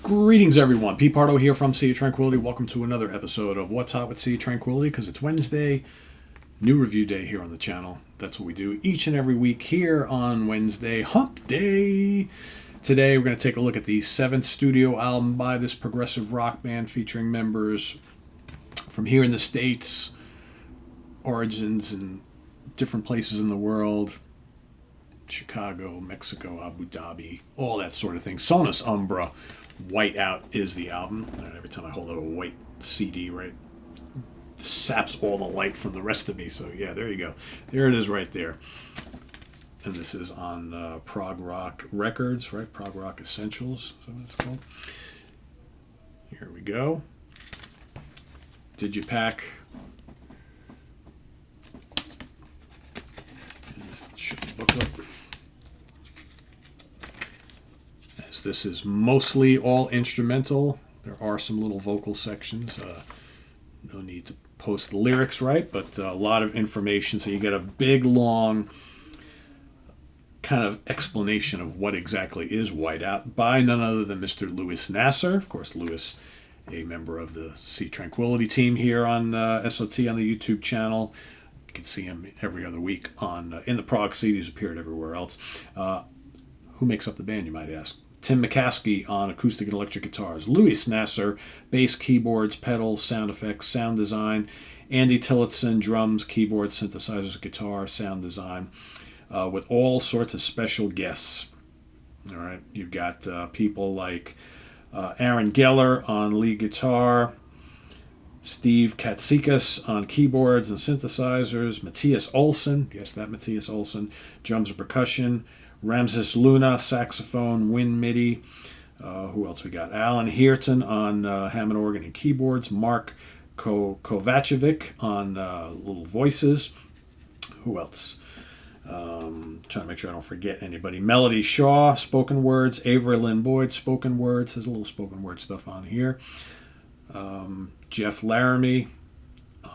Greetings, everyone. Pete Pardo here from Sea of Tranquility. Welcome to another episode of What's Hot with Sea of Tranquility, because it's Wednesday, new review day here on the channel. That's what we do each and every week here on Wednesday, Hump Day. Today, we're going to take a look at the 7th studio album by this progressive rock band featuring members from here in the States, origins in different places in the world, Chicago, Mexico, Abu Dhabi, all that sort of thing. Sonus Umbra Whiteout is the album. And every time I hold up a white CD, right, saps all the light from the rest of me. So yeah, there you go. There it is right there. And this is on Prog Rock Records, right? Prog Rock Essentials, is that what it's called? Here we go. Digipack. Shut the book up. As this is mostly all instrumental, there are some little vocal sections. No need to post the lyrics, right? But a lot of information, so you get a big, long kind of explanation of what exactly is Whiteout by none other than Mr. Louis Nasser. Of course, Louis, a member of the Sea Tranquility team here on SOT on the YouTube channel. You can see him every other week on in the prog seed. He's appeared everywhere else. Who makes up the band, you might ask? Tim McCaskey on acoustic and electric guitars. Louis Nasser, bass, keyboards, pedals, sound effects, sound design. Andy Tillotson, drums, keyboards, synthesizers, guitar, sound design. With all sorts of special guests. All right, you've got people like Aaron Geller on lead guitar, Steve Katsikas on keyboards and synthesizers, Matthias Olsson, guess that Matthias Olsson, drums and percussion, Ramses Luna, saxophone, wind MIDI. Who else we got? Alan Heerton on Hammond organ and keyboards, Mark Kovacevic on little voices. Who else? Trying to make sure I don't forget anybody. Melody Shaw, spoken words. Avery Lynn Boyd, spoken words. There's a little spoken word stuff on here. Jeff Laramie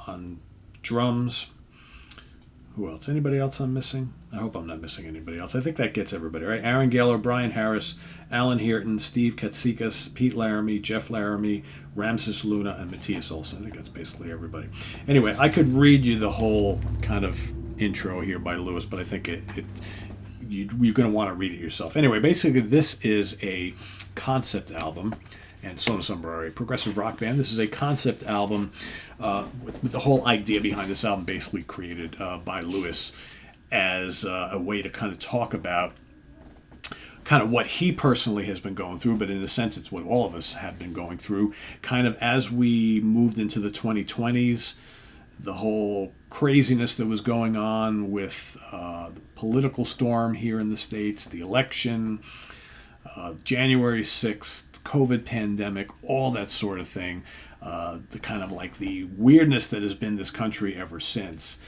on drums. Who else? Anybody else I'm missing? I hope I'm not missing anybody else. I think that gets everybody, right? Aaron Geller, Brian Harris, Alan Heerton, Steve Katsikas, Pete Laramie, Jeff Laramie, Ramses Luna, and Matthias Olsson. I think that's basically everybody. Anyway, I could read you the whole kind of intro here by Louis, but I think you're going to want to read it yourself. Anyway, basically, this is a concept album, and Sonus Umbra, a progressive rock band. This is a concept album with the whole idea behind this album basically created by Louis as a way to kind of talk about kind of what he personally has been going through, but in a sense it's what all of us have been going through kind of as we moved into the 2020s, the whole craziness that was going on with the political storm here in the States, the election, January 6th, COVID pandemic, all that sort of thing, the kind of like the weirdness that has been this country ever since.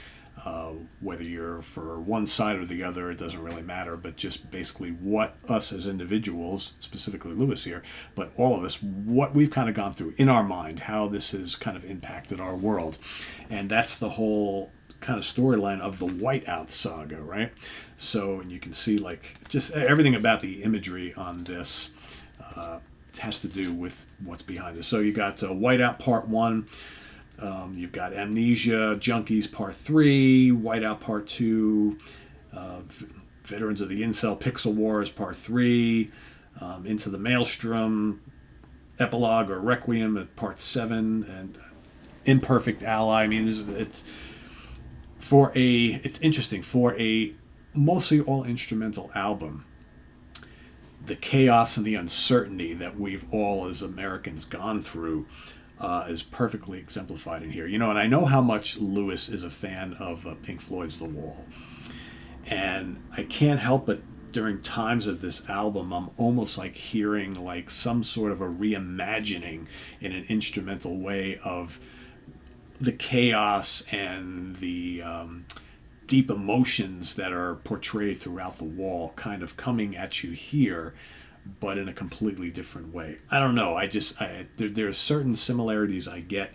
Whether you're for one side or the other, it doesn't really matter, but just basically what us as individuals, specifically Louis here, but all of us, what we've kind of gone through in our mind, how this has kind of impacted our world. And that's the whole kind of storyline of the Whiteout saga, right? So, and you can see like just everything about the imagery on this has to do with what's behind this. So you got Whiteout Part 1, you've got Amnesia Junkies Part 3, Whiteout Part 2, Veterans of the Incel Pixel Wars Part 3, Into the Maelstrom, Epilog or Requiem at Part 7, and Imperfect Ally. I mean, it's interesting for a mostly all instrumental album. The chaos and the uncertainty that we've all as Americans gone through is perfectly exemplified in here. You know, and I know how much Louis is a fan of Pink Floyd's The Wall. And I can't help but during times of this album, I'm almost like hearing like some sort of a reimagining in an instrumental way of the chaos and the deep emotions that are portrayed throughout The Wall kind of coming at you here, but in a completely different way. I don't know. There are certain similarities I get.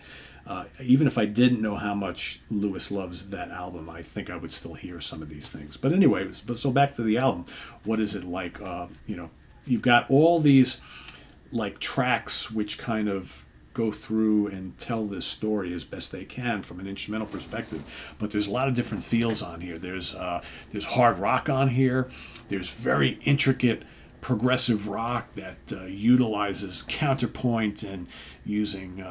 Even if I didn't know how much Louis loves that album, I think I would still hear some of these things. But anyway, so back to the album. What is it like? You've got all these like tracks which kind of go through and tell this story as best they can from an instrumental perspective. But there's a lot of different feels on here. There's hard rock on here. There's very intricate progressive rock that utilizes counterpoint and using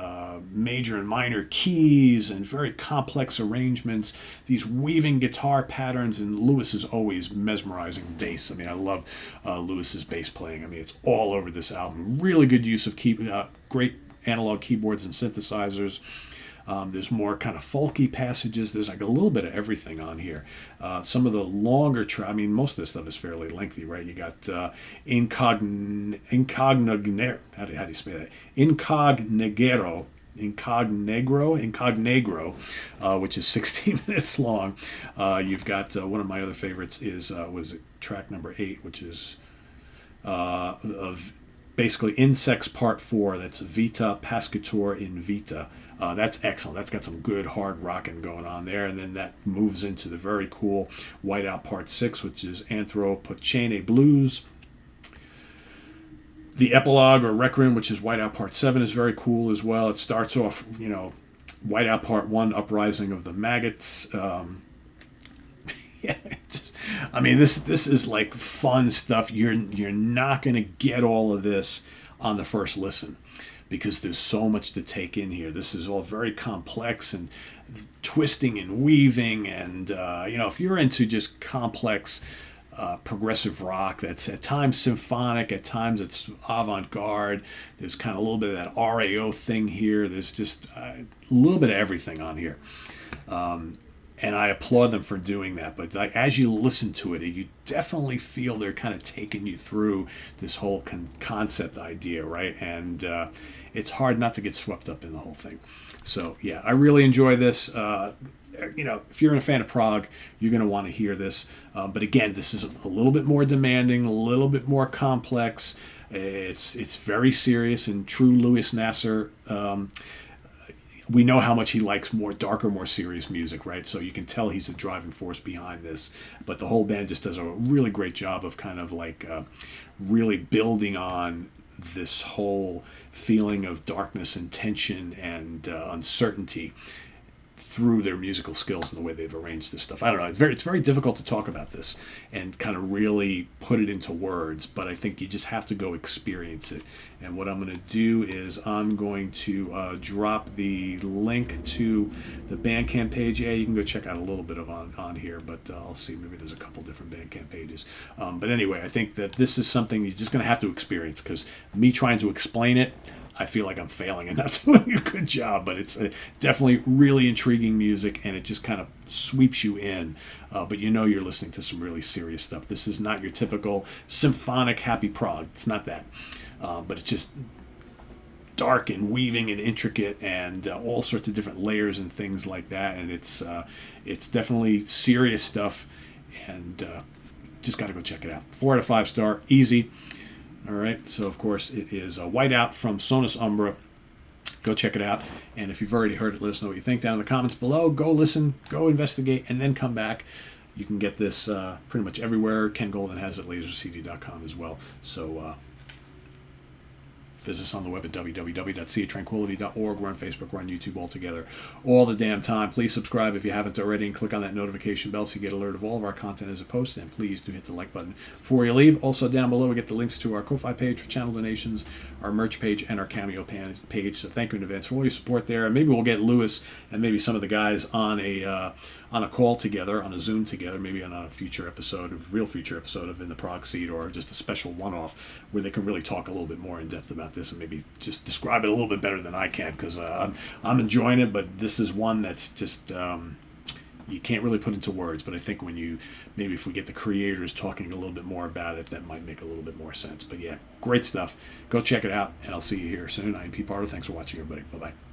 major and minor keys and very complex arrangements, these weaving guitar patterns, and Lewis is always mesmerizing bass. I mean, I love Lewis's bass playing. I mean, it's all over this album. Really good use of great analog keyboards and synthesizers. There's more kind of folky passages. There's like a little bit of everything on here. Some of the longer I mean, most of this stuff is fairly lengthy, right? You got Incognegro. How do you say that? Incognegro, which is 16 minutes long. You've got one of my other favorites was track number 8, which is of basically Insects Part 4. That's Vita Pascator in Vita. That's excellent. That's got some good hard rocking going on there. And then that moves into the very cool Whiteout Part 6, which is Anthropocene Blues. The Epilog or Requiem, which is Whiteout Part 7, is very cool as well. It starts off, Whiteout Part 1, Uprising of the Maggots. Yeah, this is like fun stuff. You're not going to get all of this on the first listen, because there's so much to take in here. This is all very complex and twisting and weaving, and if you're into just complex progressive rock that's at times symphonic, at times it's avant-garde, there's kind of a little bit of that RAO thing here, there's just a little bit of everything on here. And I applaud them for doing that. But as you listen to it, you definitely feel they're kind of taking you through this whole concept idea, right? And it's hard not to get swept up in the whole thing. So, yeah, I really enjoy this. If you're a fan of prog, you're going to want to hear this. But again, this is a little bit more demanding, a little bit more complex. It's very serious, and true Louis Nasser. We know how much he likes more darker, more serious music, right? So you can tell he's the driving force behind this. But the whole band just does a really great job of kind of like really building on this whole feeling of darkness and tension and uncertainty through their musical skills and the way they've arranged this stuff. I don't know. It's very difficult to talk about this and kind of really put it into words, but I think you just have to go experience it. And what I'm going to do is I'm going to drop the link to the Bandcamp page. Yeah, you can go check out a little bit of on here, but I'll see. Maybe there's a couple different Bandcamp pages. But anyway, I think that this is something you're just going to have to experience, because me trying to explain it, I feel like I'm failing and not doing a good job, but it's definitely really intriguing music, and it just kind of sweeps you in. But you're listening to some really serious stuff. This is not your typical symphonic happy prog. It's not that. But it's just dark and weaving and intricate and all sorts of different layers and things like that. And it's definitely serious stuff, and just got to go check it out. 4 out of 5 star, easy. All right, so of course it is a Whiteout from Sonus Umbra. Go check it out, and if you've already heard it, let us know what you think down in the comments below. Go listen, go investigate, and then come back. You can get this pretty much everywhere. Ken Golden has it, lasercd.com as well. So visit us on the web at www.seatranquility.org. We're on Facebook, we're on YouTube all together all the damn time. Please subscribe if you haven't already, and click on that notification bell so you get alert of all of our content as it posts. And please do hit the like button before you leave. Also down below we get the links to our Ko-Fi page for channel donations, our merch page, and our Cameo page. So thank you in advance for all your support there. And maybe we'll get Lewis and maybe some of the guys on a call together, on a Zoom together, maybe on a future episode, real future episode of In the Prog Seat, or just a special one-off where they can really talk a little bit more in depth about this and maybe just describe it a little bit better than I can, because I'm enjoying it, but this is one that's just you can't really put into words. But I think maybe if we get the creators talking a little bit more about it, that might make a little bit more sense. But yeah, great stuff. Go check it out, and I'll see you here soon. I'm Pete Pardo. Thanks for watching, everybody. Bye-bye.